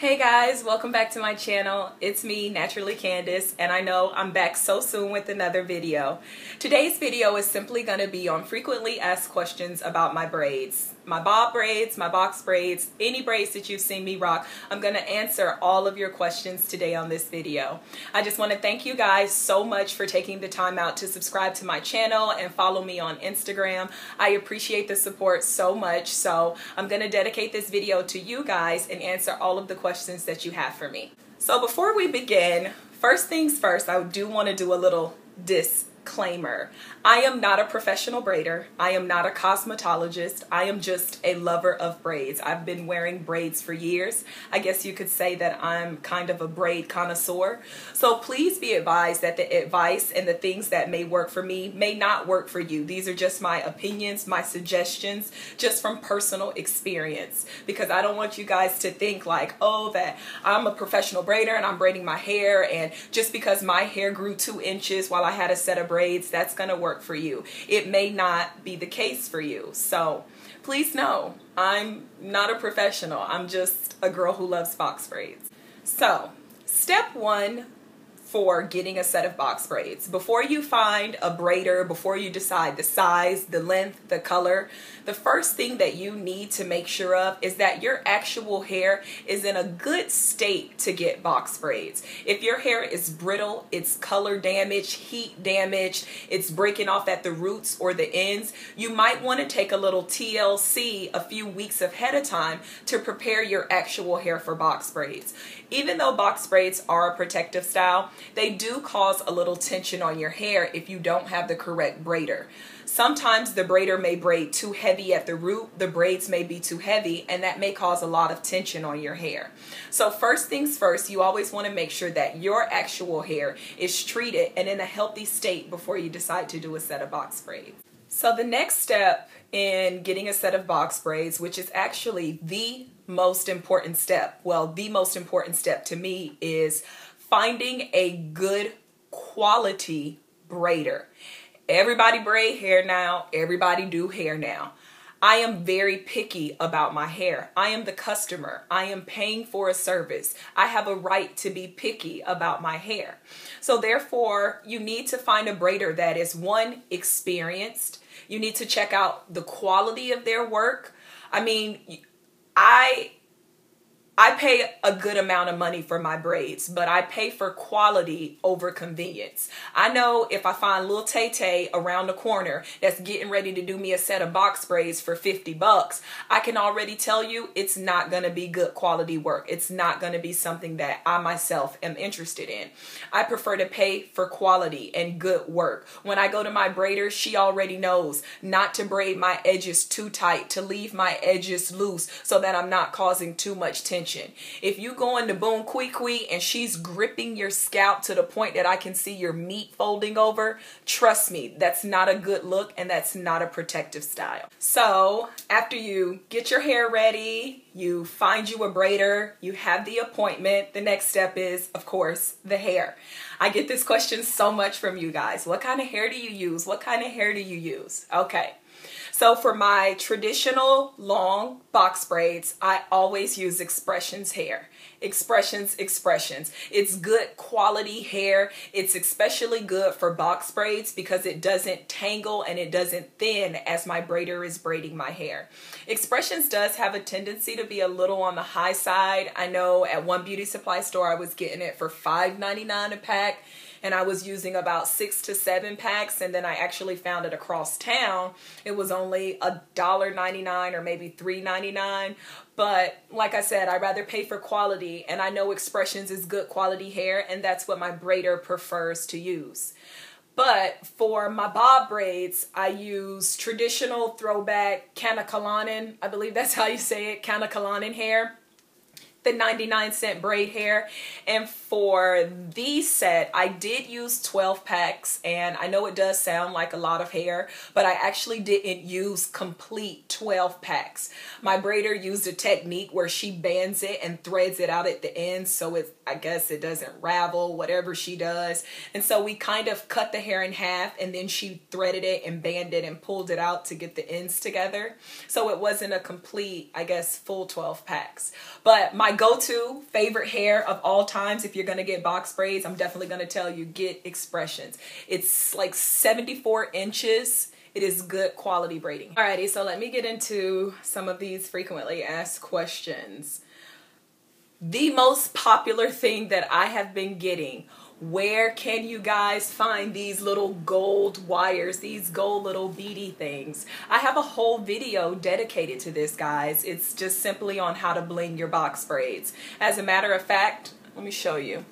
Hey guys, welcome back to my channel. It's me, Naturally Candace, and I know I'm back so soon with another video. Today's video is simply going to be on frequently asked questions about my braids. My bob braids, my box braids, any braids that you've seen me rock. I'm going to answer all of your questions today on this video. I just want to thank you guys so much for taking the time out to subscribe to my channel and follow me on Instagram. I appreciate the support so much, so I'm going to dedicate this video to you guys and answer all of the questions that you have for me. So before we begin, first things first, I do want to do a little disclaimer. I am not a professional braider. I am not a cosmetologist. I am just a lover of braids. I've been wearing braids for years. I guess you could say that I'm kind of a braid connoisseur. So please be advised that the advice and the things that may work for me may not work for you. These are just my opinions, my suggestions, just from personal experience. Because I don't want you guys to think like, oh, that I'm a professional braider and I'm braiding my hair, and just because my hair grew 2 inches while I had a set of braids, that's gonna work for you. It may not be the case for you. So please know, I'm not a professional. I'm just a girl who loves box braids. So step 1 for getting a set of box braids. Before you find a braider, before you decide the size, the length, the color, the first thing that you need to make sure of is that your actual hair is in a good state to get box braids. If your hair is brittle, it's color damaged, heat damaged, it's breaking off at the roots or the ends, you might want to take a little TLC a few weeks ahead of time to prepare your actual hair for box braids. Even though box braids are a protective style, they do cause a little tension on your hair if you don't have the correct braider. Sometimes the braider may braid too heavy at the root, the braids may be too heavy, and that may cause a lot of tension on your hair. So first things first, you always want to make sure that your actual hair is treated and in a healthy state before you decide to do a set of box braids. So the next step in getting a set of box braids, which is actually the most important step, well, the most important step to me, is finding a good quality braider. Everybody braid hair now. Everybody do hair now. I am very picky about my hair. I am the customer. I am paying for a service. I have a right to be picky about my hair. So therefore, you need to find a braider that is, one, experienced. You need to check out the quality of their work. I mean, I pay a good amount of money for my braids, but I pay for quality over convenience. I know if I find little Tay-Tay around the corner that's getting ready to do me a set of box braids for 50 bucks, I can already tell you it's not going to be good quality work. It's not going to be something that I myself am interested in. I prefer to pay for quality and good work. When I go to my braider, she already knows not to braid my edges too tight, to leave my edges loose so that I'm not causing too much tension. If you go into boom quee and she's gripping your scalp to the point that I can see your meat folding over, trust me, that's not a good look and that's not a protective style. So after you get your hair ready, you find you a braider, you have the appointment, the next step is, of course, the hair. I get this question so much from you guys. What kind of hair do you use? What kind of hair do you use? Okay. So for my traditional long box braids, I always use Expressions hair. Expressions. It's good quality hair. It's especially good for box braids because it doesn't tangle and it doesn't thin as my braider is braiding my hair. Expressions does have a tendency to be a little on the high side. I know at one beauty supply store I was getting it for $5.99 a pack. And I was using about 6 to 7 packs, and then I actually found it across town. It was only $1.99 or maybe $3.99. But like I said, I'd rather pay for quality, and I know Expressions is good quality hair, and that's what my braider prefers to use. But for my bob braids, I use traditional throwback Kanakalanen. I believe that's how you say it, Kanakalanen hair. The 99-cent braid hair. And for the set, I did use 12 packs, and I know it does sound like a lot of hair, but I actually didn't use complete 12 packs. My braider used a technique where she bands it and threads it out at the end, so I guess it doesn't ravel, whatever she does. And so we kind of cut the hair in half, and then she threaded it and banded and pulled it out to get the ends together. So it wasn't a complete, I guess, full 12 packs. But my My go-to favorite hair of all times, if you're going to get box braids, I'm definitely going to tell you, get Expressions. It's like 74 inches. It is good quality braiding. Alrighty, so let me get into some of these frequently asked questions. The most popular thing that I have been getting: where can you guys find these little gold wires, these gold little beady things? I have a whole video dedicated to this, guys. It's just simply on how to bling your box braids. As a matter of fact, let me show you.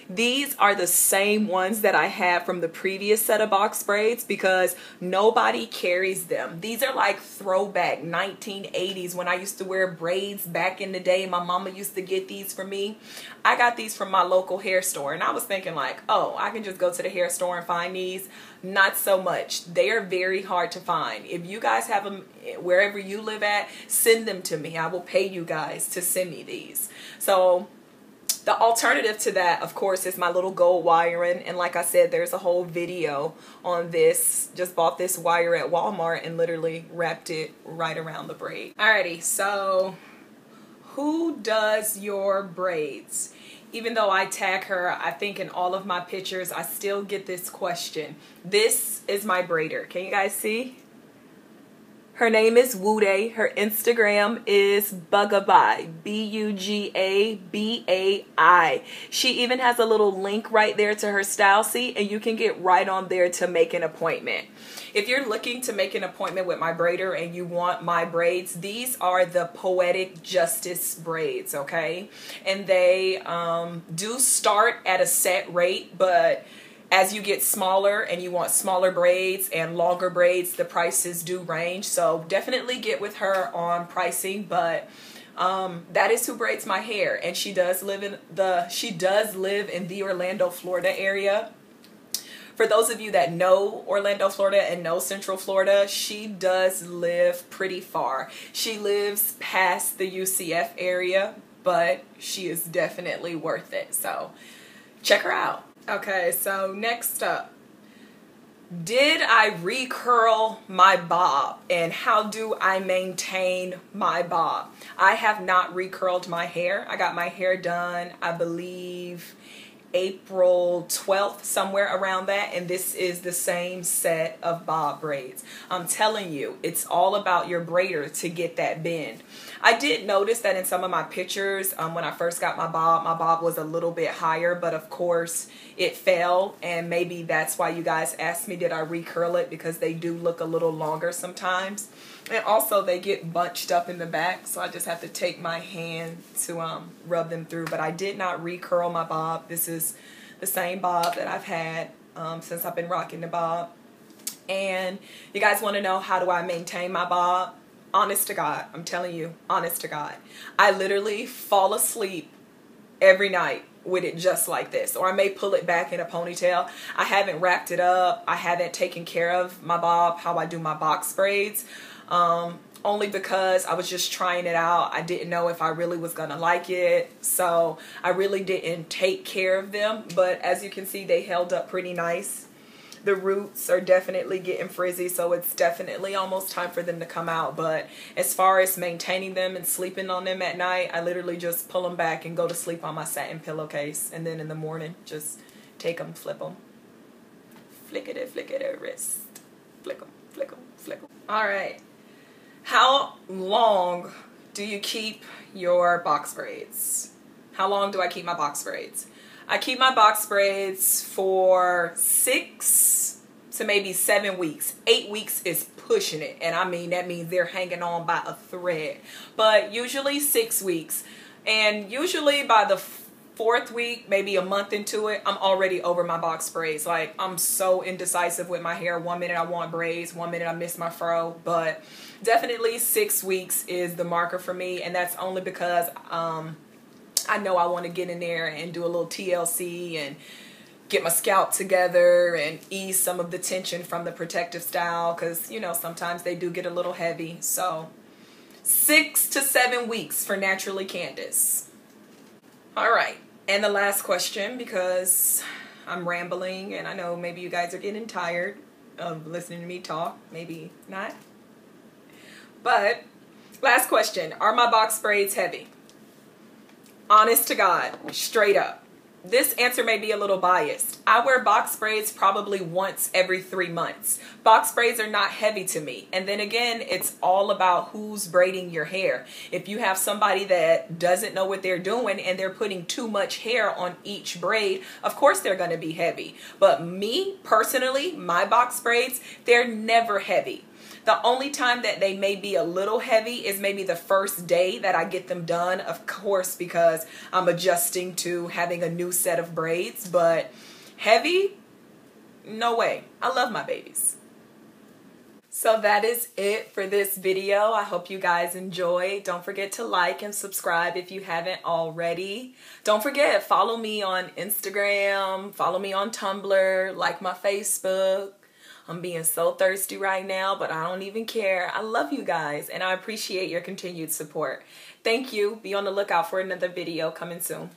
These are the same ones that I had from the previous set of box braids because nobody carries them. These are like throwback 1980s when I used to wear braids back in the day. My mama used to get these for me. I got these from my local hair store and I was thinking like, oh, I can just go to the hair store and find these. Not so much. They are very hard to find. If you guys have them wherever you live at, send them to me. I will pay you guys to send me these. So the alternative to that, of course, is my little gold wiring. And like I said, there's a whole video on this. Just bought this wire at Walmart and literally wrapped it right around the braid. Alrighty, so who does your braids? Even though I tag her, I think in all of my pictures, I still get this question. This is my braider. Can you guys see? Her name is Wuday. Her Instagram is Bugabai, B-U-G-A-B-A-I. She even has a little link right there to her style sheet, and you can get right on there to make an appointment. If you're looking to make an appointment with my braider and you want my braids, these are the Poetic Justice braids, okay? And they do start at a set rate, but as you get smaller and you want smaller braids and longer braids, the prices do range. So definitely get with her on pricing, but that is who braids my hair, and she does live in the Orlando, Florida area. For those of you that know Orlando, Florida and know Central Florida, she does live pretty far. She lives past the UCF area, but she is definitely worth it. So check her out. Okay, so next up, did I recurl my bob and how do I maintain my bob? I have not recurled my hair. I got my hair done, I believe, April 12th, somewhere around that, and this is the same set of bob braids. I'm telling you, it's all about your braider to get that bend. I did notice that in some of my pictures, when I first got my bob was a little bit higher, but of course it fell, and maybe that's why you guys asked me, did I recurl it, because they do look a little longer sometimes. And also they get bunched up in the back, so I just have to take my hand to rub them through. But I did not recurl my bob. This is the same bob that I've had since I've been rocking the bob. And you guys want to know, how do I maintain my bob? Honest to God, I'm telling you, honest to God. I literally fall asleep every night with it just like this, or I may pull it back in a ponytail. I haven't wrapped it up. I haven't taken care of my bob how I do my box braids. Only because I was just trying it out. I didn't know if I really was gonna like it, so I really didn't take care of them. But as you can see, they held up pretty nice. The roots are definitely getting frizzy, so it's definitely almost time for them to come out. But as far as maintaining them and sleeping on them at night, I literally just pull them back and go to sleep on my satin pillowcase, and then in the morning just take them, flip them, flick it, wrist, flick them, flick them, flick them. All right. How long do you keep your box braids? How long do I keep my box braids? I keep my box braids for 6 to maybe 7 weeks. 8 weeks is pushing it, and I mean that means they're hanging on by a thread. But usually 6 weeks, and usually by the 4th week, maybe a month into it, I'm already over my box braids. Like, I'm so indecisive with my hair. 1 minute I want braids, 1 minute I miss my fro. But definitely 6 weeks is the marker for me, and that's only because I know I want to get in there and do a little TLC and get my scalp together and ease some of the tension from the protective style, because, you know, sometimes they do get a little heavy. So 6 to 7 weeks for Naturally Candace. All right, and the last question, because I'm rambling and I know maybe you guys are getting tired of listening to me talk, maybe not. But last question, are my box braids heavy? Honest to God, straight up. This answer may be a little biased. I wear box braids probably once every 3 months. Box braids are not heavy to me. And then again, it's all about who's braiding your hair. If you have somebody that doesn't know what they're doing and they're putting too much hair on each braid, of course they're going to be heavy. But me, personally, my box braids, they're never heavy. The only time that they may be a little heavy is maybe the first day that I get them done, of course, because I'm adjusting to having a new set of braids. But heavy? No way. I love my babies. So that is it for this video. I hope you guys enjoyed. Don't forget to like and subscribe if you haven't already. Don't forget, follow me on Instagram, follow me on Tumblr, like my Facebook. I'm being so thirsty right now, but I don't even care. I love you guys, and I appreciate your continued support. Thank you. Be on the lookout for another video coming soon.